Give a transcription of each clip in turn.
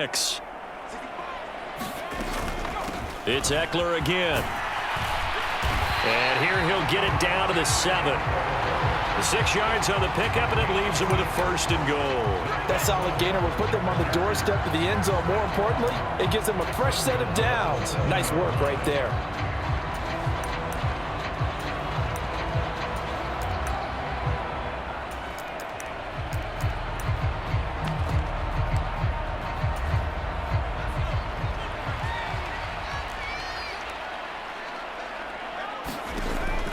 6. It's Eckler again. And here he'll get it down to the 7. The 6 yards on the pickup, and it leaves him with a 1st and goal. That solid gainer will put them on the doorstep of the end zone. More importantly, it gives them a fresh set of downs. Nice work right there.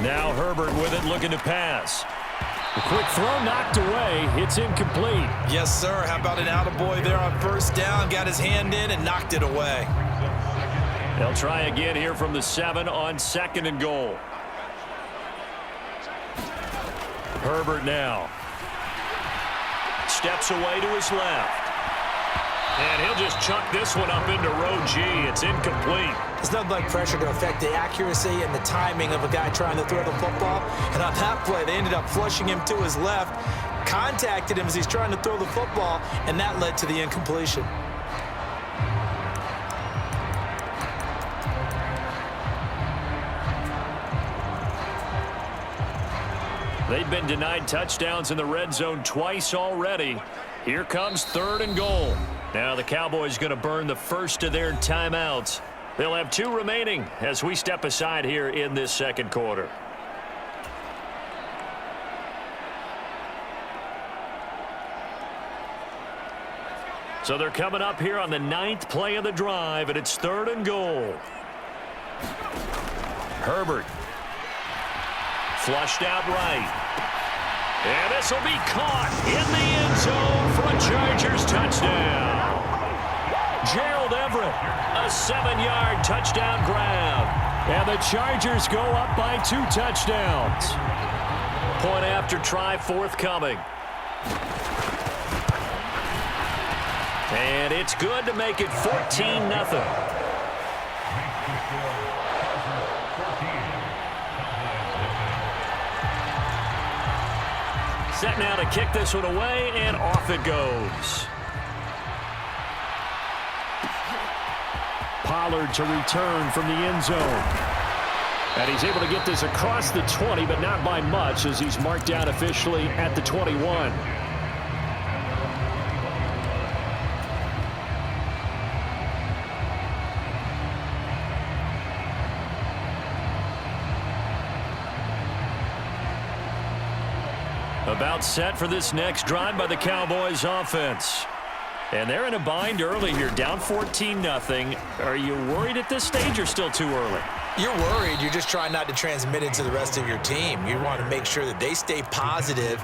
Now Herbert with it, looking to pass. A quick throw knocked away. It's incomplete. Yes, sir. How about an attaboy there on 1st down? Got his hand in and knocked it away. They'll try again here from the 7 on 2nd and goal. Herbert now. Steps away to his left. And he'll just chuck this one up into row G. It's incomplete. There's nothing like pressure to affect the accuracy and the timing of a guy trying to throw the football. And on that play, they ended up flushing him to his left, contacted him as he's trying to throw the football, and that led to the incompletion. They've been denied touchdowns in the red zone twice already. Here comes 3rd and goal. Now the Cowboys going to burn the first of their timeouts. They'll have 2 remaining as we step aside here in this 2nd quarter. So they're coming up here on the 9th play of the drive, and it's 3rd and goal. Herbert. Flushed out right. And this will be caught in the end zone for a Chargers touchdown. Gerald Everett, a 7-yard touchdown grab. And the Chargers go up by 2 touchdowns. Point after try forthcoming. And it's good to make it 14-0. Set now to kick this one away, and off it goes. Pollard to return from the end zone. And he's able to get this across the 20, but not by much, as he's marked down officially at the 21. About set for this next drive by the Cowboys offense. And they're in a bind early here, down 14-0. Are you worried at this stage or still too early? You're worried. You're just trying not to transmit it to the rest of your team. You want to make sure that they stay positive,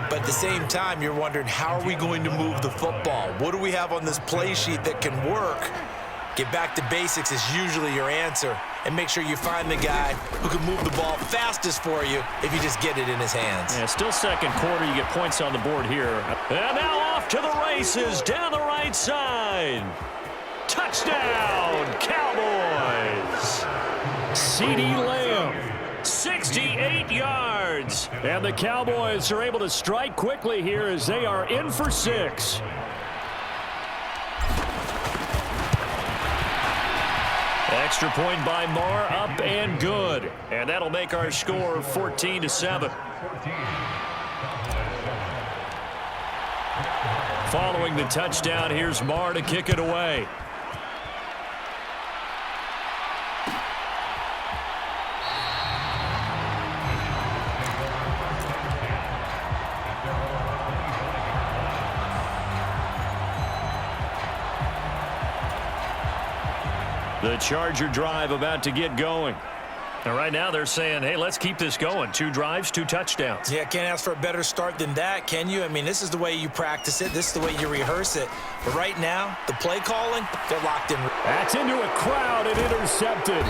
but at the same time, you're wondering, how are we going to move the football? What do we have on this play sheet that can work? Get back to basics is usually your answer, and make sure you find the guy who can move the ball fastest for you if you just get it in his hands. Yeah, still 2nd quarter. You get points on the board here. And now off to the races down the right side. Touchdown, Cowboys. CeeDee Lamb. 68 yards. And the Cowboys are able to strike quickly here as they are in for 6. Extra point by Marr, up and good. And that'll make our score 14-7. Following the touchdown, here's Marr to kick it away. The Charger drive about to get going. And right now they're saying, hey, let's keep this going. 2 drives, 2 touchdowns. Yeah, can't ask for a better start than that, can you? I mean, this is the way you practice it. This is the way you rehearse it. But right now, the play calling, they're locked in. That's into a crowd and intercepted.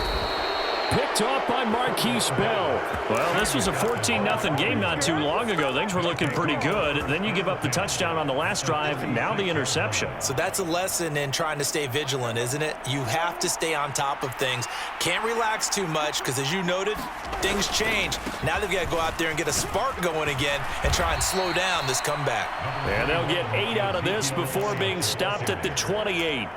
Picked off by Marquise Bell. Well, this was a 14-0 game not too long ago. Things were looking pretty good. Then you give up the touchdown on the last drive, and now the interception. So that's a lesson in trying to stay vigilant, isn't it? You have to stay on top of things. Can't relax too much because, as you noted, things change. Now they've got to go out there and get a spark going again and try and slow down this comeback. And they'll get 8 out of this before being stopped at the 28.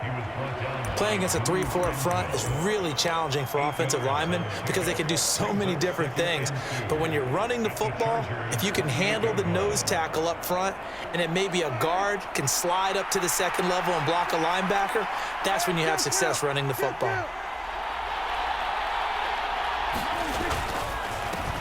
Playing against a 3-4 front is really challenging for offensive linemen because they can do so many different things. But when you're running the football, if you can handle the nose tackle up front and it may be a guard can slide up to the second level and block a linebacker, that's when you have success running the football.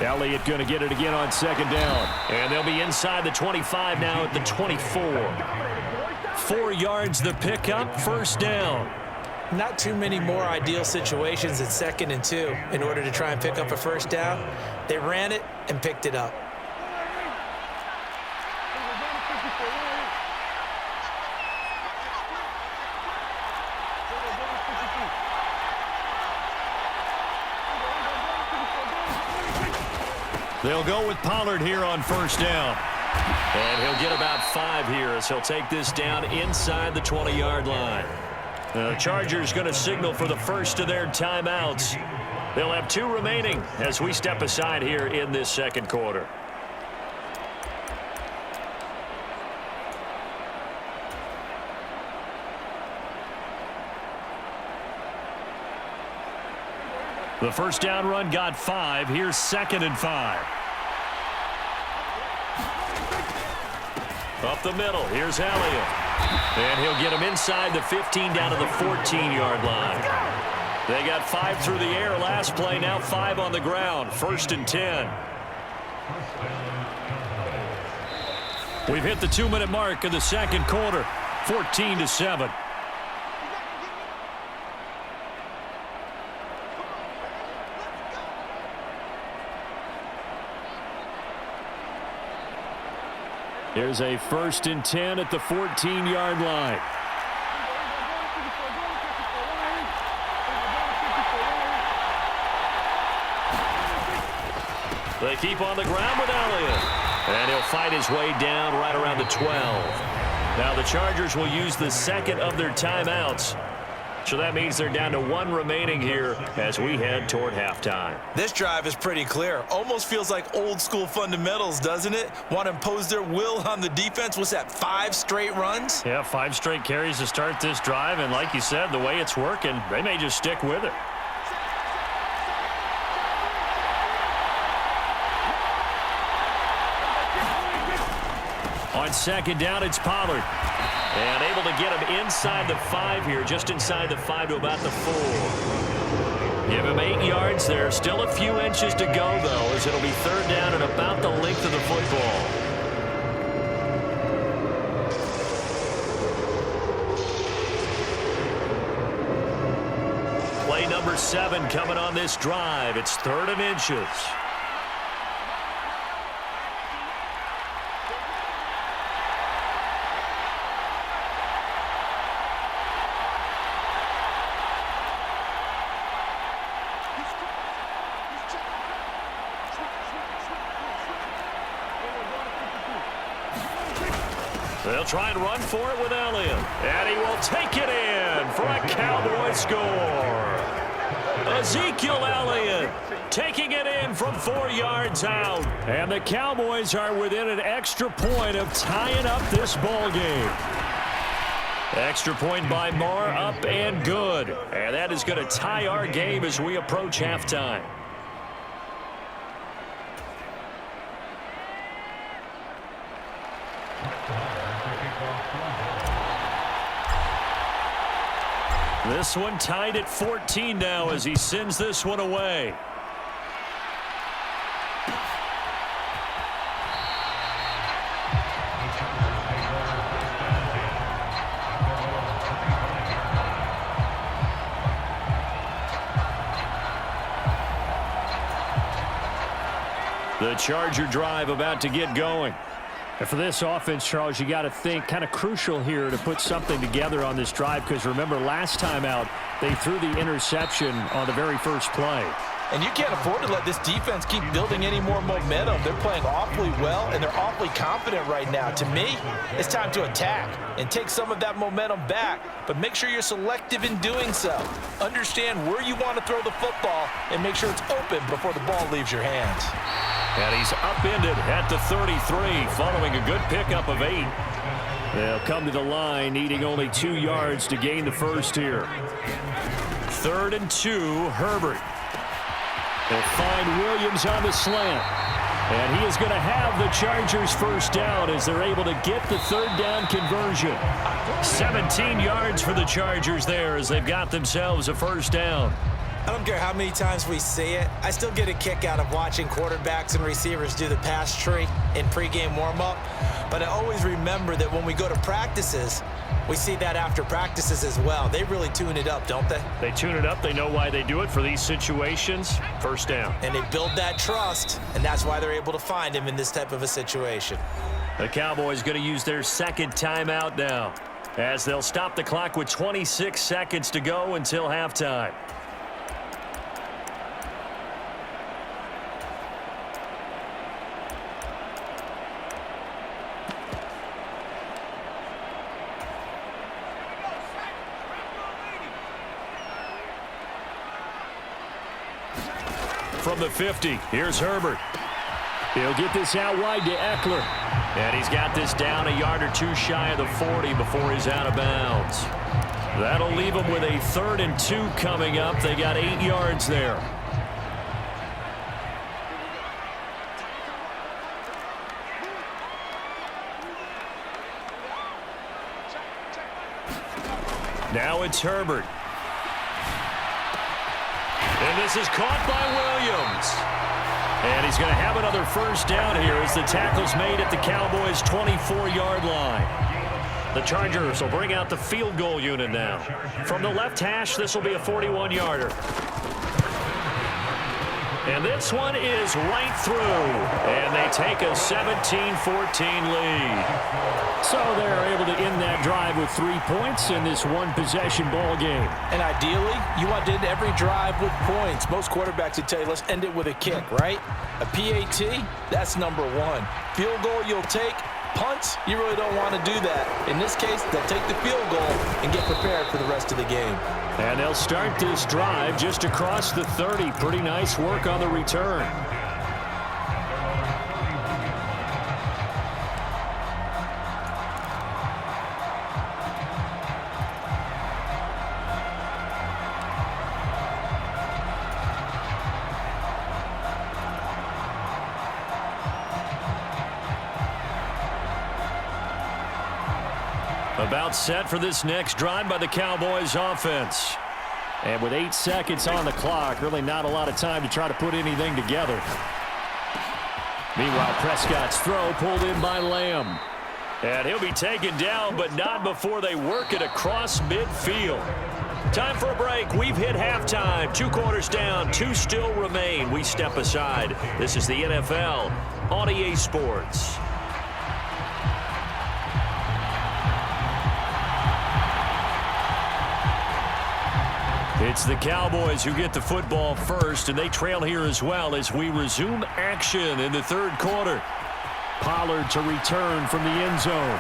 Elliott going to get it again on second down. And they'll be inside the 25 now at the 24. 4 yards the pickup, first down. Not too many more ideal situations at 2nd and 2 in order to try and pick up a first down. They ran it and picked it up. They'll go with Pollard here on first down. And he'll get about 5 here as he'll take this down inside the 20-yard line. The Chargers going to signal for the first of their timeouts. They'll have 2 remaining as we step aside here in this second quarter. The first down run got 5. Here's 2nd and 5. Up the middle. Here's Elliott. And he'll get him inside the 15 down to the 14-yard line. They got 5 through the air last play, now 5 on the ground. 1st and 10. We've hit the 2-minute mark of the second quarter. 14-7. Here's a 1st and 10 at the 14-yard line. They keep on the ground with Elliott. And he'll fight his way down right around the 12. Now the Chargers will use the second of their timeouts. So that means they're down to 1 remaining here as we head toward halftime. This drive is pretty clear. Almost feels like old school fundamentals, doesn't it? Want to impose their will on the defense. What's that, 5 straight runs? Yeah, 5 straight carries to start this drive. And like you said, the way it's working, they may just stick with it. On second down, it's Pollard. And able to get him inside the 5 here, just inside the 5 to about the 4. Give him 8 yards there. Still a few inches to go, though, as it'll be 3rd down and about the length of the football. Play number 7 coming on this drive. It's 3rd and inches. They'll try and run for it with Elliott. And he will take it in for a Cowboy score. Ezekiel Elliott taking it in from 4 yards out. And the Cowboys are within an extra point of tying up this ball game. Extra point by Moore, up and good. And that is going to tie our game as we approach halftime. This one tied at 14 now as he sends this one away. The Charger drive about to get going. And for this offense, Charles, you got to think kind of crucial here to put something together on this drive because remember last time out, they threw the interception on the very first play. And you can't afford to let this defense keep building any more momentum. They're playing awfully well, and they're awfully confident right now. To me, it's time to attack and take some of that momentum back, but make sure you're selective in doing so. Understand where you want to throw the football and make sure it's open before the ball leaves your hands. And he's upended at the 33 following a good pickup of 8. They'll come to the line needing only 2 yards to gain the first here. 3rd and 2, Herbert. They'll find Williams on the slant. And he is going to have the Chargers first down as they're able to get the 3rd down conversion. 17 yards for the Chargers there as they've got themselves a first down. I don't care how many times we see it. I still get a kick out of watching quarterbacks and receivers do the pass tree in pregame warm-up. But I always remember that when we go to practices, we see that after practices as well. They really tune it up, don't they? They tune it up. They know why they do it for these situations. First down. And they build that trust, and that's why they're able to find him in this type of a situation. The Cowboys going to use their 2nd timeout now as they'll stop the clock with 26 seconds to go until halftime. From the 50, here's Herbert. He'll get this out wide to Eckler. And he's got this down a yard or 2 shy of the 40 before he's out of bounds. That'll leave him with a 3rd and 2 coming up. They got 8 yards there. Now it's Herbert. And this is caught by Williams. And he's going to have another first down here as the tackle's made at the Cowboys' 24-yard line. The Chargers will bring out the field goal unit now. From the left hash, this will be a 41-yarder. And this one is right through. And they take a 17-14 lead. So they're able to end that drive with 3 points in this one-possession ball game. And ideally, you want to end every drive with points. Most quarterbacks would tell you, let's end it with a kick, right? A PAT, that's number 1. Field goal you'll take. Punts, you really don't want to do that. In this case, they'll take the field goal and get prepared for the rest of the game. And they'll start this drive just across the 30. Pretty nice work on the return. About set for this next drive by the Cowboys offense. And with 8 seconds on the clock, really not a lot of time to try to put anything together. Meanwhile, Prescott's throw pulled in by Lamb. And he'll be taken down, but not before they work it across midfield. Time for a break. We've hit halftime. 2 quarters down, 2 still remain. We step aside. This is the NFL on EA Sports. It's the Cowboys who get the football first, and they trail here as well as we resume action in the 3rd quarter. Pollard to return from the end zone.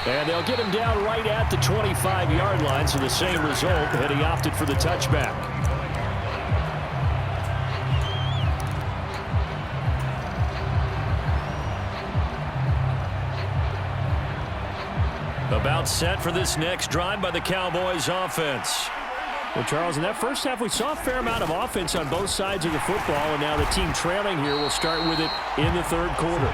And they'll get him down right at the 25-yard line, so the same result, and he opted for the touchback. About set for this next drive by the Cowboys offense. Well, Charles, in that first half, we saw a fair amount of offense on both sides of the football, and now the team trailing here will start with it in the 3rd quarter.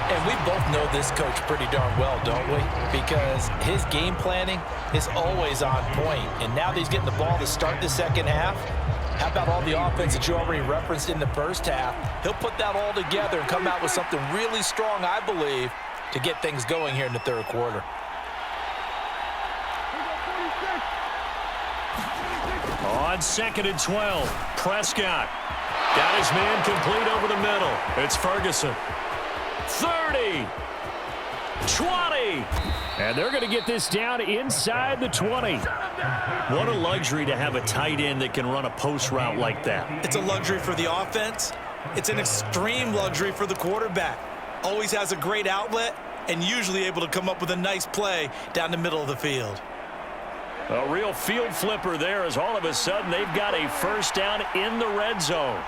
And we both know this coach pretty darn well, don't we? Because his game planning is always on point. And now that he's getting the ball to start the 2nd half, how about all the offense that you already referenced in the first half? He'll put that all together and come out with something really strong, I believe, to get things going here in the 3rd quarter. On 2nd and 12, Prescott got his man complete over the middle. It's Ferguson. 30, 20. And they're going to get this down inside the 20. What a luxury to have a tight end that can run a post route like that. It's a luxury for the offense. It's an extreme luxury for the quarterback. Always has a great outlet and usually able to come up with a nice play down the middle of the field. A real field flipper there as all of a sudden they've got a first down in the red zone.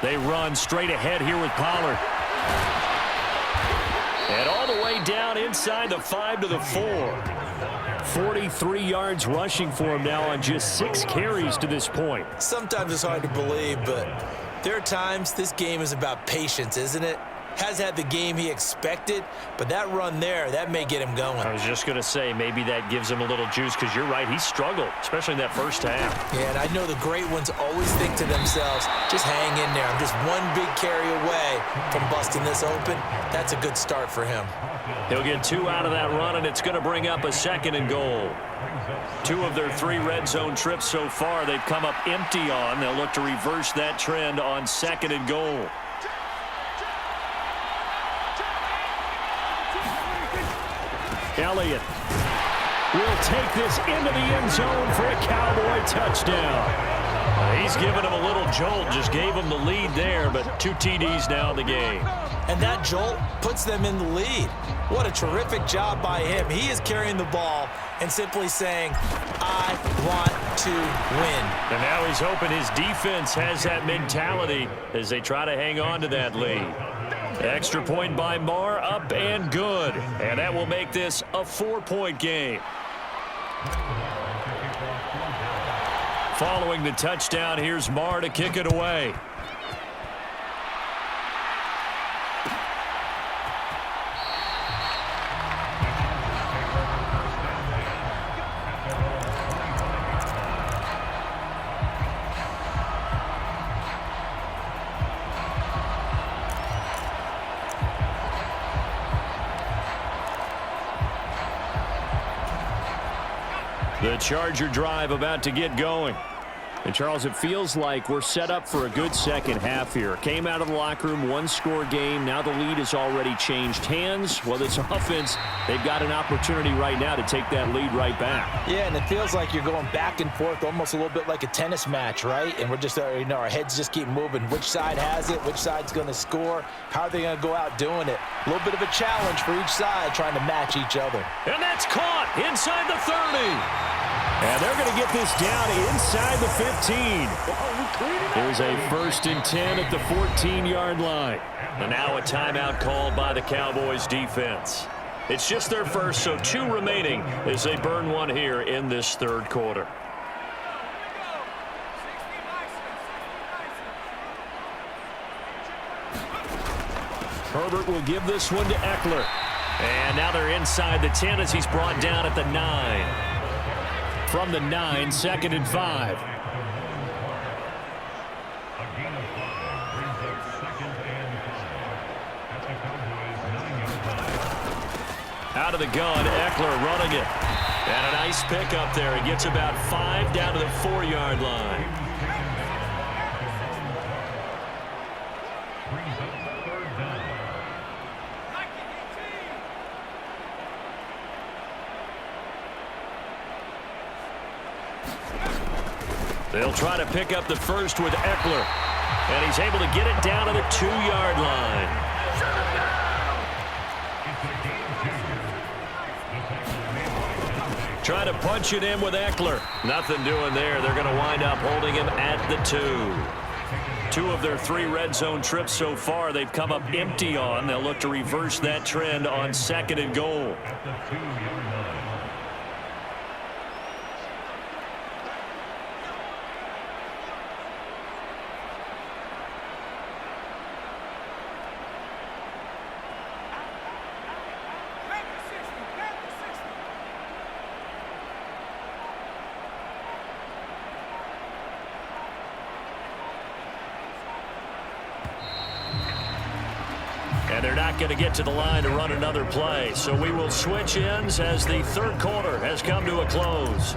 They run straight ahead here with Pollard. And all the way down inside the 5 to the 4. 43 yards rushing for him now on just 6 carries to this point. Sometimes it's hard to believe, but there are times this game is about patience, isn't it? Has had the game he expected, but that run there, that may get him going. I was just going to say, maybe that gives him a little juice because you're right, he struggled, especially in that first half. Yeah, and I know the great ones always think to themselves, just hang in there. I'm just one big carry away from busting this open. That's a good start for him. He'll get 2 out of that run, and it's going to bring up a 2nd and goal. 2 of their 3 red zone trips so far, they've come up empty on. They'll look to reverse that trend on 2nd and goal. Elliott will take this into the end zone for a Cowboy touchdown. He's given him a little jolt, just gave him the lead there, but 2 TDs now in the game. And that jolt puts them in the lead. What a terrific job by him. He is carrying the ball and simply saying, I want to win. And now he's hoping his defense has that mentality as they try to hang on to that lead. Extra point by Marr, up and good. And that will make this a 4-point game. Following the touchdown, here's Marr to kick it away. The Charger drive about to get going. And, Charles, it feels like we're set up for a good second half here. Came out of the locker room, 1-score game. Now the lead has already changed hands. Well, this offense, they've got an opportunity right now to take that lead right back. Yeah, and it feels like you're going back and forth almost a little bit like a tennis match, right? And we're just, our heads just keep moving. Which side has it? Which side's going to score? How are they going to go out doing it? A little bit of a challenge for each side trying to match each other. And that's caught inside the 30. And they're going to get this down inside the 15. Here's a 1st and 10 at the 14-yard line. And now a timeout called by the Cowboys defense. It's just their first, so 2 remaining as they burn one here in this 3rd quarter. Herbert will give this one to Eckler. And now they're inside the 10 as he's brought down at the 9. From the 9, 2nd and 5. Out of the gun, Eckler running it. And a nice pick up there. He gets about 5 down to the 4-yard line. They'll try to pick up the first with Eckler. And he's able to get it down to the 2-yard line. Trying to punch it in with Eckler. Nothing doing there. They're going to wind up holding him at the 2. 2 of their 3 red zone trips so far, they've come up empty on. They'll look to reverse that trend on 2nd and goal. And they're not going to get to the line to run another play. So we will switch ends as the 3rd quarter has come to a close.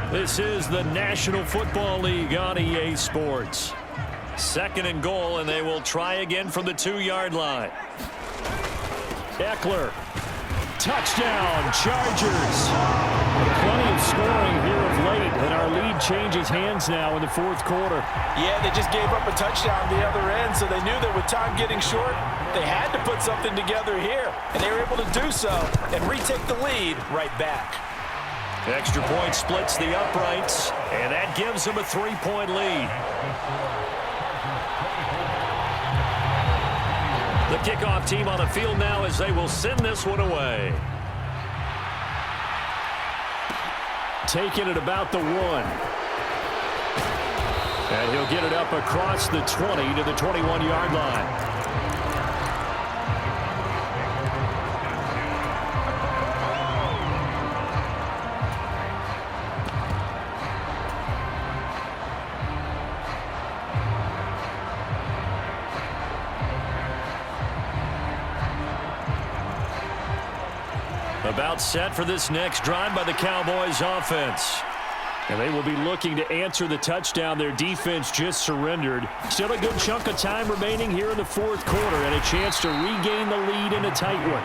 This is the National Football League on EA Sports. 2nd and goal, and they will try again from the 2-yard line. Eckler. Touchdown, Chargers. Plenty of scoring here of late, and our lead changes hands now in the 4th quarter. Yeah, they just gave up a touchdown the other end, so they knew that with time getting short, they had to put something together here, and they were able to do so and retake the lead right back. Extra point splits the uprights, and that gives them a 3-point lead. The kickoff team on the field now as they will send this one away. Taking it about the 1. And he'll get it up across the 20 to the 21-yard line. About set for this next drive by the Cowboys offense. And they will be looking to answer the touchdown their defense just surrendered. Still a good chunk of time remaining here in the 4th quarter and a chance to regain the lead in a tight one.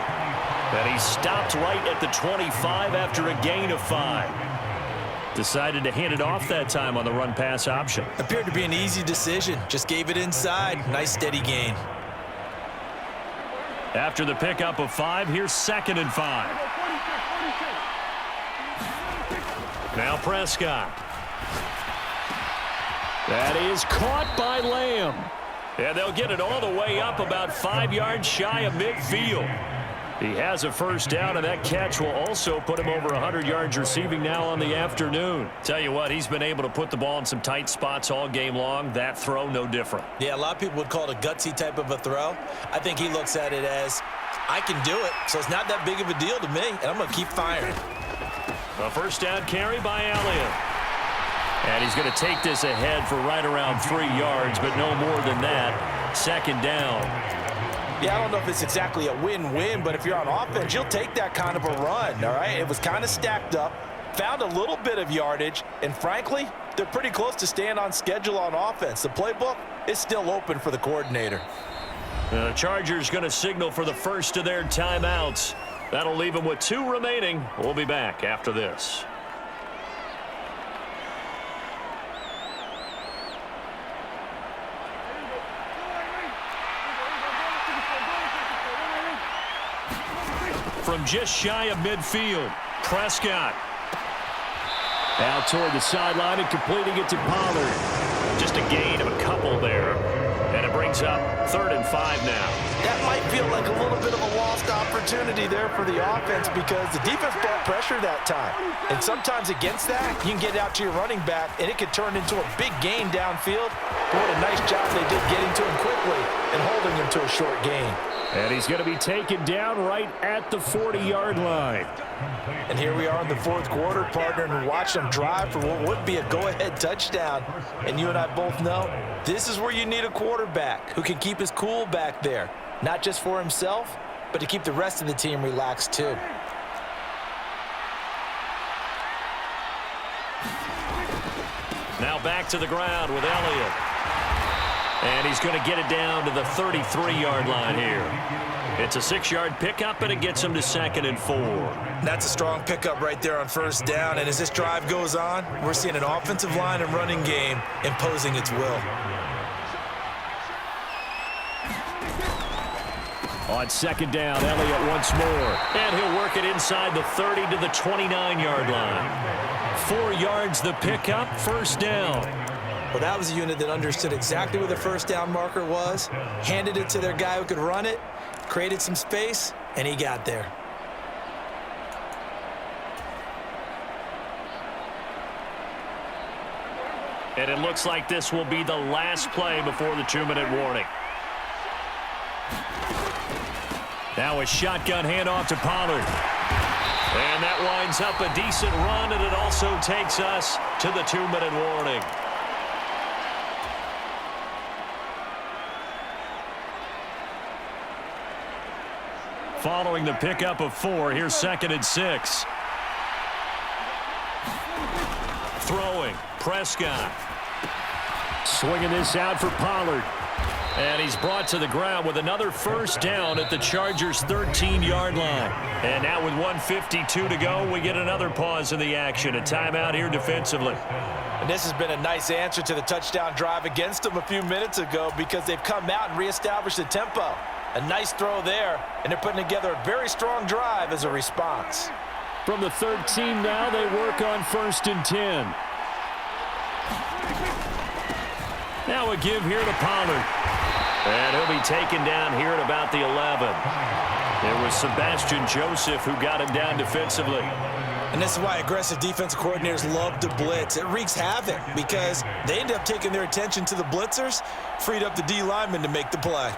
And he stopped right at the 25 after a gain of 5. Decided to hand it off that time on the run-pass option. Appeared to be an easy decision. Just gave it inside. Nice steady gain. After the pickup of 5, here's 2nd and 5. Now Prescott. That is caught by Lamb. And they'll get it all the way up about 5 yards shy of midfield. He has a first down, and that catch will also put him over 100 yards receiving now on the afternoon. Tell you what, he's been able to put the ball in some tight spots all game long. That throw, no different. Yeah, a lot of people would call it a gutsy type of a throw. I think he looks at it as, I can do it, so it's not that big of a deal to me, and I'm going to keep firing. A first down carry by Elliott. And he's going to take this ahead for right around 3 yards, but no more than that. 2nd down. Yeah, I don't know if it's exactly a win-win, but if you're on offense, you'll take that kind of a run, all right? It was kind of stacked up, found a little bit of yardage, and frankly, they're pretty close to staying on schedule on offense. The playbook is still open for the coordinator. The Chargers going to signal for the first of their timeouts. That'll leave them with 2 remaining. We'll be back after this. From just shy of midfield, Prescott. Out toward the sideline and completing it to Pollard. Just a gain of a couple there. And it brings up 3rd and 5 now. That might feel like a little bit of a lost opportunity there for the offense because the defense brought pressure that time. And sometimes against that, you can get out to your running back, and it could turn into a big gain downfield. But what a nice job they did getting to him quickly and holding him to a short gain. And he's going to be taken down right at the 40-yard line. And here we are in the 4th quarter, partner, and watch them drive for what would be a go-ahead touchdown. And you and I both know this is where you need a quarterback who can keep his cool back there, not just for himself, but to keep the rest of the team relaxed too. Now back to the ground with Elliott. And he's going to get it down to the 33-yard line here. It's a 6-yard pickup, and it gets him to 2nd and 4. That's a strong pickup right there on first down. And as this drive goes on, we're seeing an offensive line and running game imposing its will. On 2nd down, Elliott once more. And he'll work it inside the 30 to the 29-yard line. 4 yards the pickup, first down. Well, that was a unit that understood exactly where the first down marker was, handed it to their guy who could run it, created some space, and he got there. And it looks like this will be the last play before the 2-minute warning. Now a shotgun handoff to Pollard. And that winds up a decent run, and it also takes us to the 2-minute warning. Following the pickup of 4, here's 2nd and 6. Throwing, Prescott. Swinging this out for Pollard. And he's brought to the ground with another first down at the Chargers' 13-yard line. And now with 1:52 to go, we get another pause in the action. A timeout here defensively. And this has been a nice answer to the touchdown drive against them a few minutes ago because they've come out and reestablished the tempo. A nice throw there, and they're putting together a very strong drive as a response. From the 13 now, they work on 1st and 10. Now a give here to Pollard. And he'll be taken down here at about the 11. It was Sebastian Joseph who got him down defensively. And this is why aggressive defensive coordinators love to blitz. It wreaks havoc because they end up taking their attention to the blitzers, freed up the D lineman to make the play.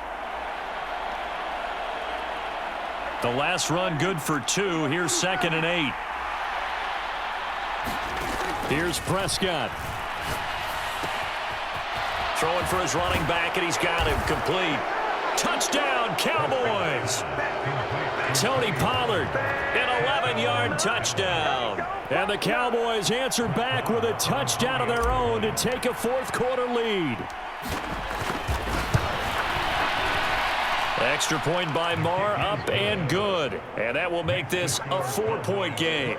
The last run good for 2. Here's 2nd and 8. Here's Prescott. Throwing for his running back, and he's got him complete. Touchdown, Cowboys! Tony Pollard, an 11-yard touchdown. And the Cowboys answer back with a touchdown of their own to take a fourth-quarter lead. Extra point by Marr, up and good. And that will make this a 4-point game.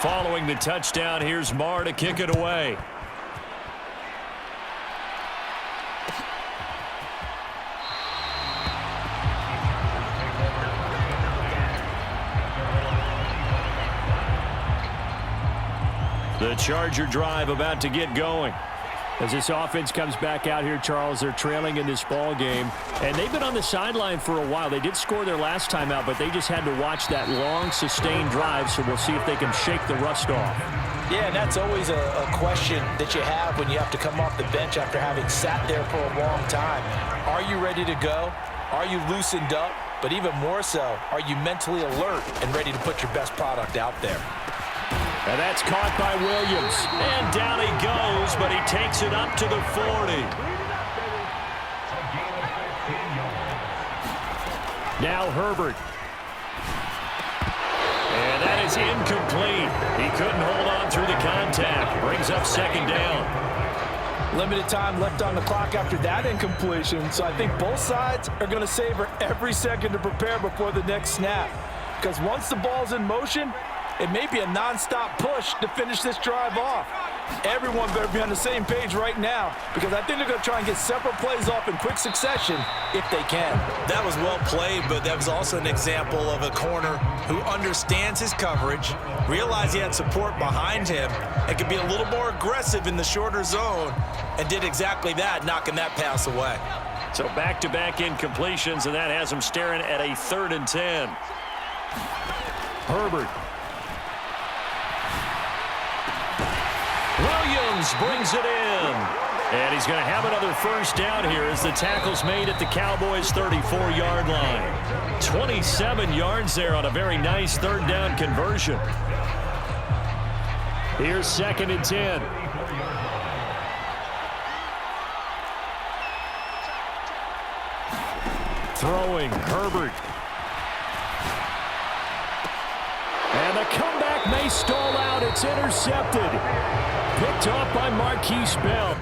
Following the touchdown, here's Marr to kick it away. The Charger drive about to get going. As this offense comes back out here, Charles, they're trailing in this ball game, and they've been on the sideline for a while. They did score their last time out, but they just had to watch that long, sustained drive, so we'll see if they can shake the rust off. Yeah, and that's always a question that you have when you have to come off the bench after having sat there for a long time. Are you ready to go? Are you loosened up? But even more so, are you mentally alert and ready to put your best product out there? And that's caught by Williams. And down he goes, but he takes it up to the 40. Now Herbert. And that is incomplete. He couldn't hold on through the contact. Brings up 2nd down. Limited time left on the clock after that incompletion, so I think both sides are going to savor every second to prepare before the next snap. Because once the ball's in motion, it may be a non-stop push to finish this drive off. Everyone better be on the same page right now because I think they're going to try and get several plays off in quick succession if they can. That was well played, but that was also an example of a corner who understands his coverage, realized he had support behind him, and could be a little more aggressive in the shorter zone, and did exactly that, knocking that pass away. So back-to-back incompletions, and that has him staring at a 3rd and 10. Herbert. Williams brings it in. And he's going to have another first down here as the tackle's made at the Cowboys' 34-yard line. 27 yards there on a very nice 3rd down conversion. Here's 2nd and 10. Throwing, Herbert. And the comeback may stall out. It's intercepted. Picked off by Marquise Bell.